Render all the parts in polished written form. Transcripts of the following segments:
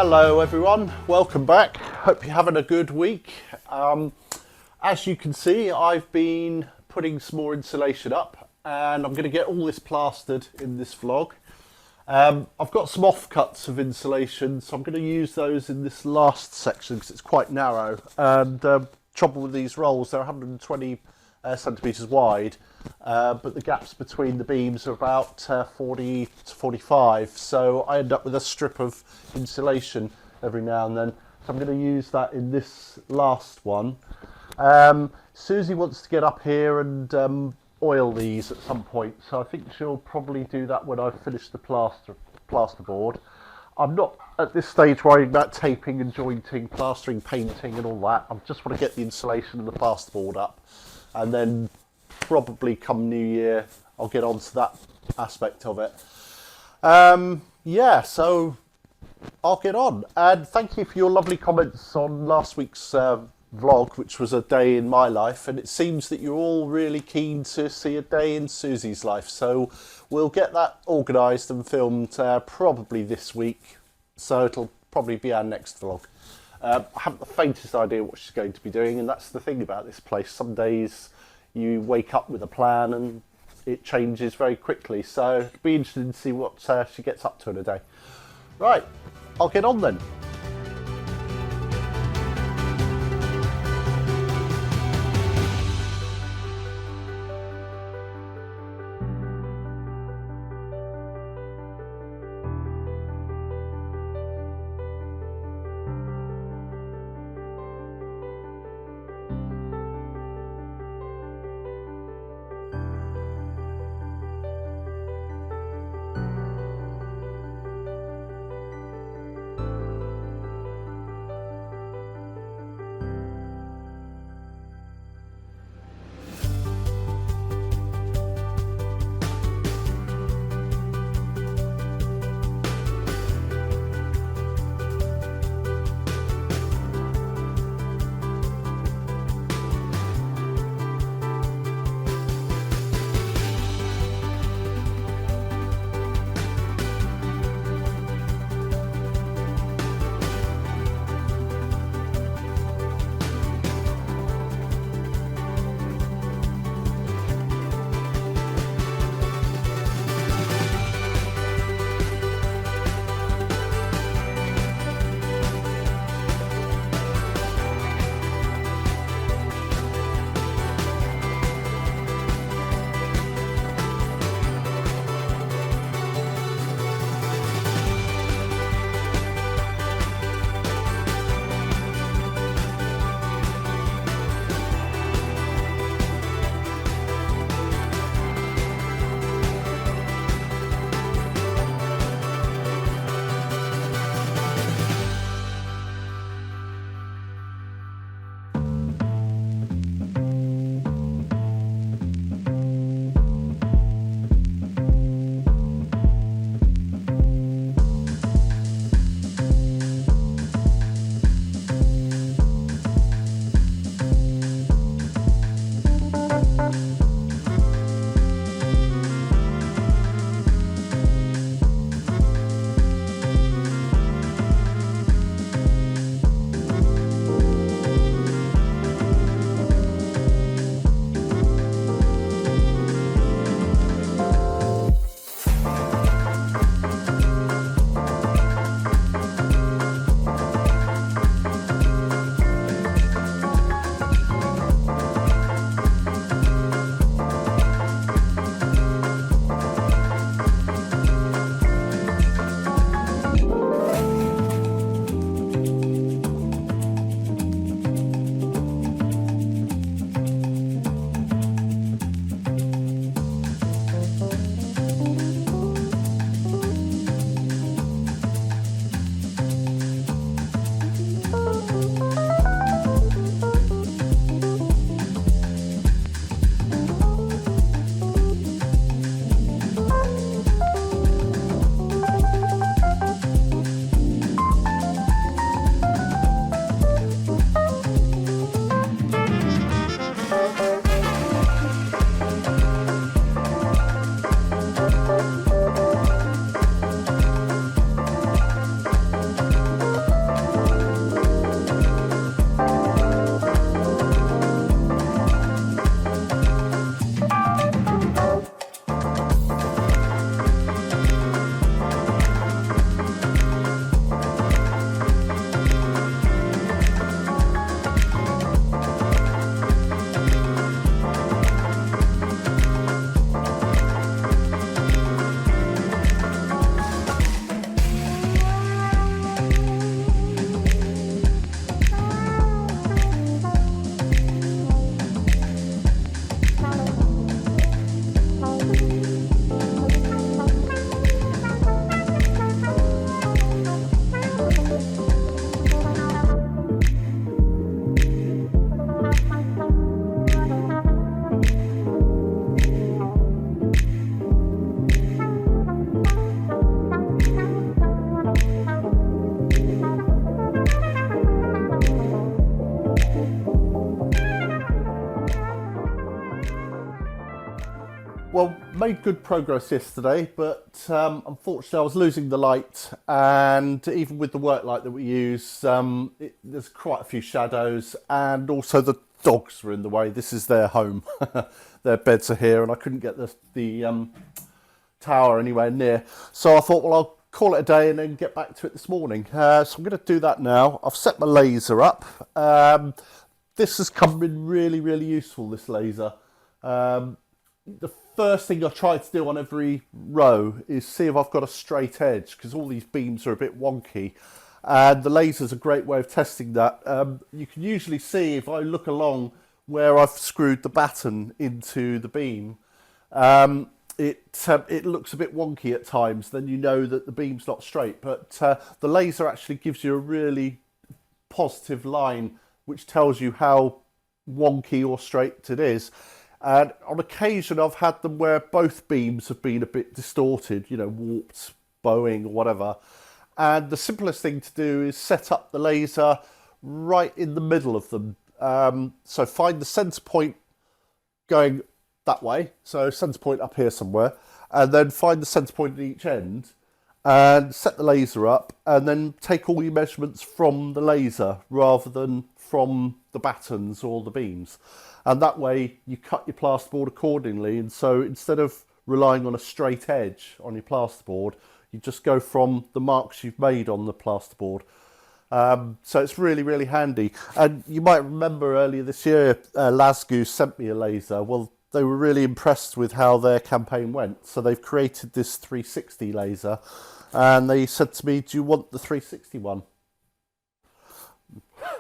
Hello everyone, welcome back. Hope you're having a good week. As you can see, I've been putting some more insulation up and I'm going to get all this plastered in this vlog. I've got some offcuts of insulation, so I'm going to use those in this last section because it's quite narrow. And trouble with these rolls, they're 120 centimetres wide, but the gaps between the beams are about 40 to 45, so I end up with a strip of insulation every now and then. So I'm going to use that in this last one. Susie wants to get up here and oil these at some point, so I think she'll probably do that when I've finished the plasterboard. I'm not at this stage worrying about taping and jointing, plastering, painting and all that. I just want to get the insulation and the plasterboard up, and then probably come New Year I'll get onto that aspect of it. Yeah, so I'll get on. And thank you for your lovely comments on last week's vlog, which was a day in my life, and it seems that you're all really keen to see a day in Susie's life, so we'll get that organised and filmed probably this week, so it'll probably be our next vlog. I haven't the faintest idea what she's going to be doing, and that's the thing about this place. Some days you wake up with a plan and it changes very quickly, so it'll be interesting to see what she gets up to in a day. Right, I'll get on then. Well, made good progress yesterday, but unfortunately I was losing the light, and even with the work light that we use, there's quite a few shadows, and also the dogs were in the way. This is their home. Their beds are here, and I couldn't get the tower anywhere near. So I thought, well, I'll call it a day and then get back to it this morning. So I'm going to do that now. I've set my laser up. This has come in really, really useful, this laser. The first thing I try to do on every row is see if I've got a straight edge, because all these beams are a bit wonky, and the laser's a great way of testing that. You can usually see if I look along where I've screwed the batten into the beam, it looks a bit wonky at times. Then you know that the beam's not straight, but the laser actually gives you a really positive line which tells you how wonky or straight it is. And on occasion I've had them where both beams have been a bit distorted, you know, warped, bowing or whatever. And the simplest thing to do is set up the laser right in the middle of them. So find the centre point going that way, so centre point up here somewhere, and then find the centre point at each end and set the laser up, and then take all your measurements from the laser rather than from the battens or the beams. And that way you cut your plasterboard accordingly, and so instead of relying on a straight edge on your plasterboard, you just go from the marks you've made on the plasterboard. So it's really, really handy. And you might remember earlier this year, Lasgoo sent me a laser. Well, they were really impressed with how their campaign went. So they've created this 360 laser, and they said to me, do you want the 360 one?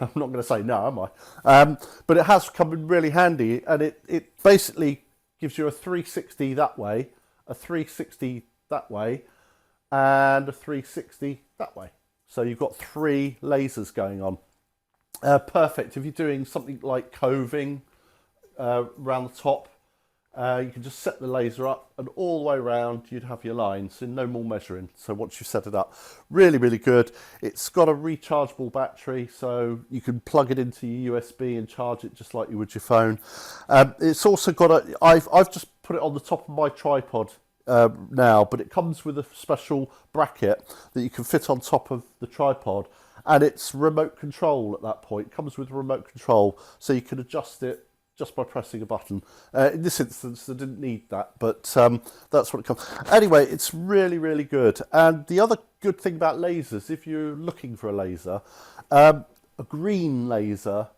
I'm not going to say no, am I? But it has come in really handy, and it basically gives you a 360 that way, a 360 that way, and a 360 that way. So you've got 3 lasers going on. Perfect if you're doing something like coving around the top. You can just set the laser up, and all the way around you'd have your lines, and no more measuring. So once you've set it up, really, really good. It's got a rechargeable battery, so you can plug it into your USB and charge it just like you would your phone. It's also got I've just put it on the top of my tripod now, but it comes with a special bracket that you can fit on top of the tripod, and it's remote control at that point. It comes with remote control, so you can adjust it just by pressing a button. In this instance, I didn't need that, but that's what it comes. Anyway, it's really, really good. And the other good thing about lasers, if you're looking for a laser, a green laser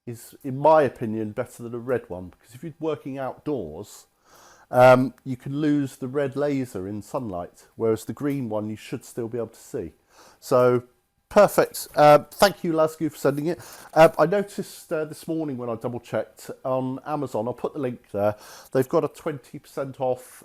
is, in my opinion, better than a red one, because if you're working outdoors, you can lose the red laser in sunlight, whereas the green one you should still be able to see. So perfect. Thank you, Lasgoo, for sending it. I noticed this morning when I double checked on Amazon, I'll put the link there, they've got a 20% off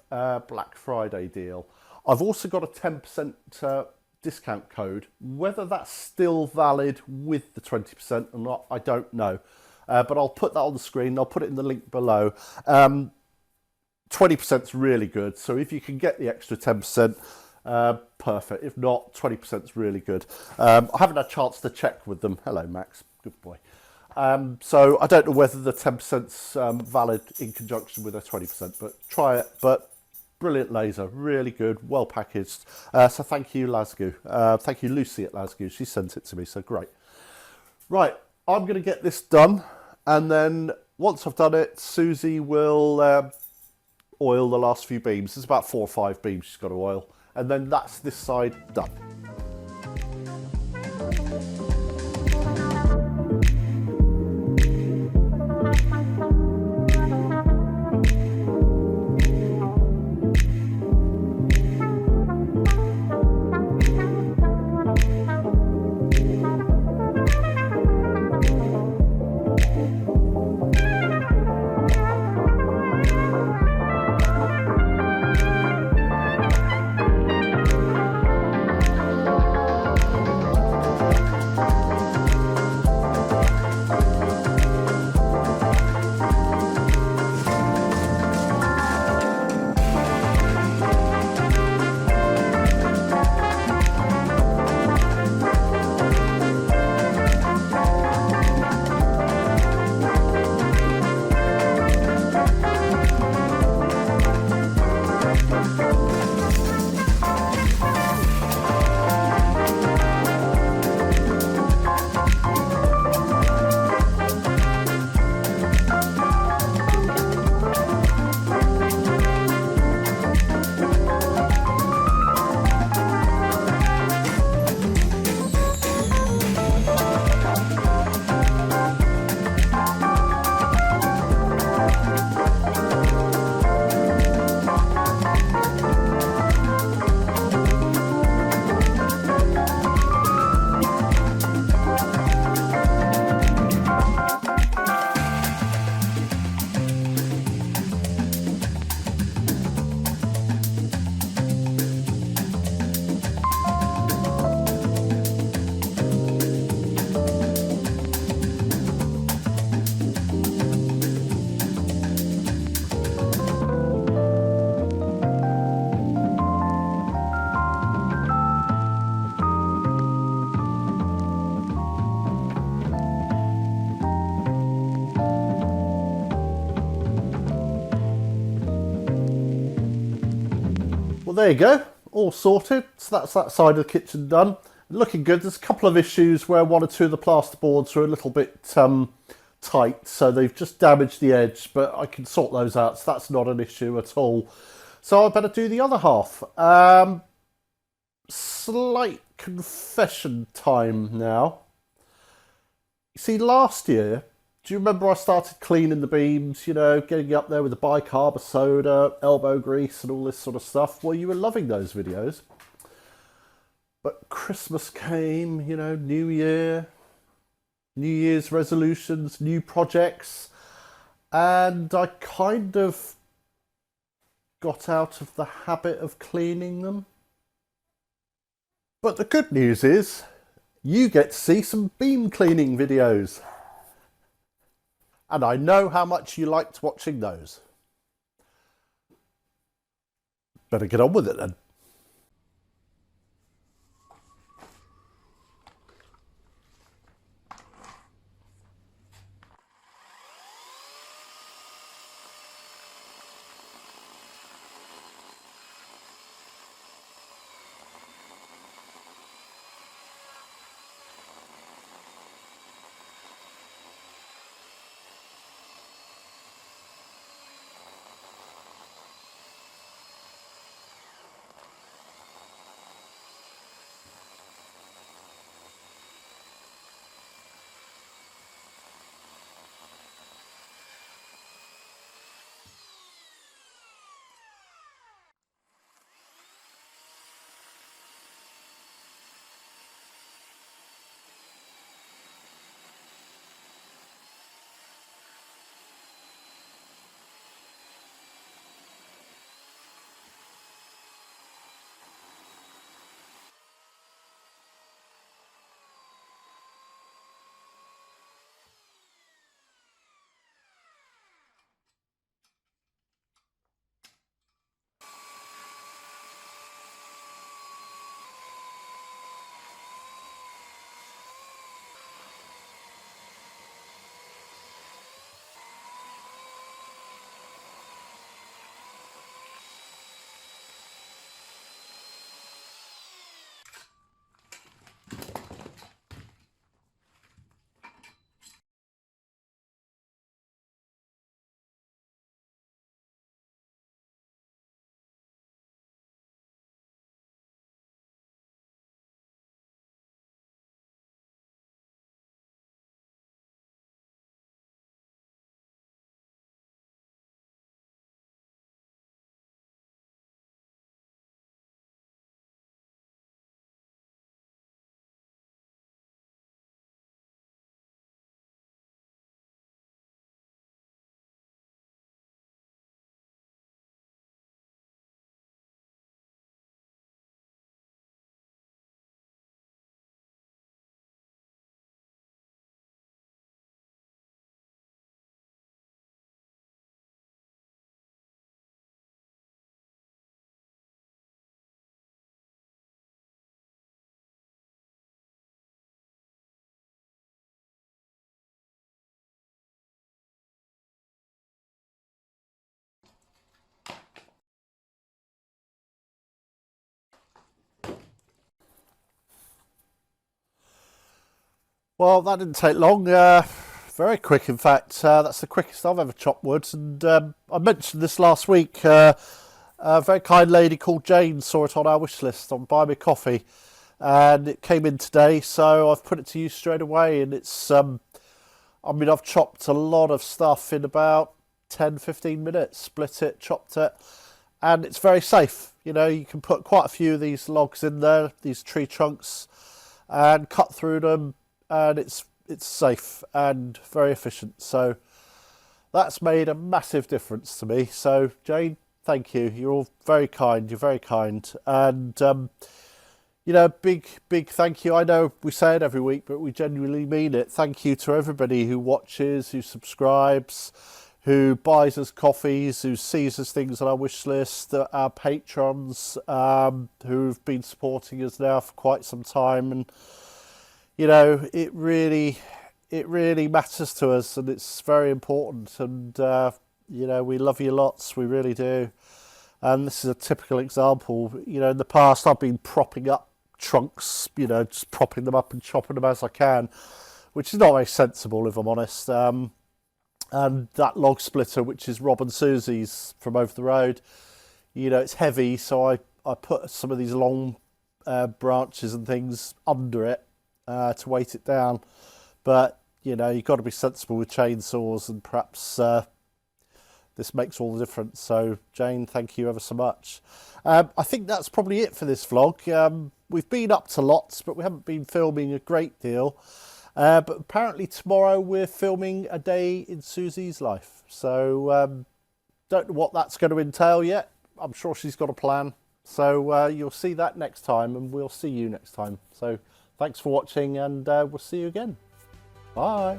Black Friday deal. I've also got a 10% discount code. Whether that's still valid with the 20% or not, I don't know. But I'll put that on the screen. I'll put it in the link below. 20% is really good. So if you can get the extra 10%, perfect. If not, 20% is really good. I haven't had a chance to check with them. Hello, Max. Good boy. So I don't know whether the 10% is valid in conjunction with a 20%, but try it. But brilliant laser, really good, well packaged. So thank you, Lasgoo. Thank you, Lucy at Lasgoo. She sent it to me, so great. Right, I'm going to get this done, and then once I've done it, Susie will oil the last few beams. There's about 4 or 5 beams she's got to oil, and then that's this side done. Well, there you go, all sorted. So that's that side of the kitchen done. Looking good. There's a couple of issues where one or two of the plasterboards are a little bit tight, so they've just damaged the edge, but I can sort those out, so that's not an issue at all. So I better do the other half. Slight confession time now. You see, last year, do you remember I started cleaning the beams, you know, getting up there with the bicarb of soda, elbow grease and all this sort of stuff? Well, you were loving those videos. But Christmas came, you know, New Year, New Year's resolutions, new projects, and I kind of got out of the habit of cleaning them. But the good news is, you get to see some beam cleaning videos. And I know how much you liked watching those. Better get on with it then. Well, that didn't take long. Very quick, in fact. That's the quickest I've ever chopped wood. And I mentioned this last week. A very kind lady called Jane saw it on our wish list on Buy Me Coffee, and it came in today. So I've put it to use straight away. And it's, I mean, I've chopped a lot of stuff in about 10, 15 minutes. Split it, chopped it, and it's very safe. You know, you can put quite a few of these logs in there, these tree trunks, and cut through them. And it's safe and very efficient. So that's made a massive difference to me. So Jane, thank you. You're all very kind. You're very kind. And, you know, big thank you. I know we say it every week, but we genuinely mean it. Thank you to everybody who watches, who subscribes, who buys us coffees, who sees us things on our wish list, our patrons, who've been supporting us now for quite some time. And, you know, it really matters to us, and it's very important. And you know, we love you lots. We really do. And this is a typical example. You know, in the past I've been propping up trunks, you know, just propping them up and chopping them as I can, which is not very sensible if I'm honest. And that log splitter, which is Rob and Susie's from over the road, you know, it's heavy, so I put some of these long branches and things under it to weight it down. But, you know, you've got to be sensible with chainsaws, and perhaps this makes all the difference. So, Jane, thank you ever so much. I think that's probably it for this vlog. We've been up to lots, but we haven't been filming a great deal. But apparently tomorrow we're filming a day in Susie's life. So don't know what that's going to entail yet. I'm sure she's got a plan. So you'll see that next time, and we'll see you next time. So thanks for watching, and we'll see you again. Bye.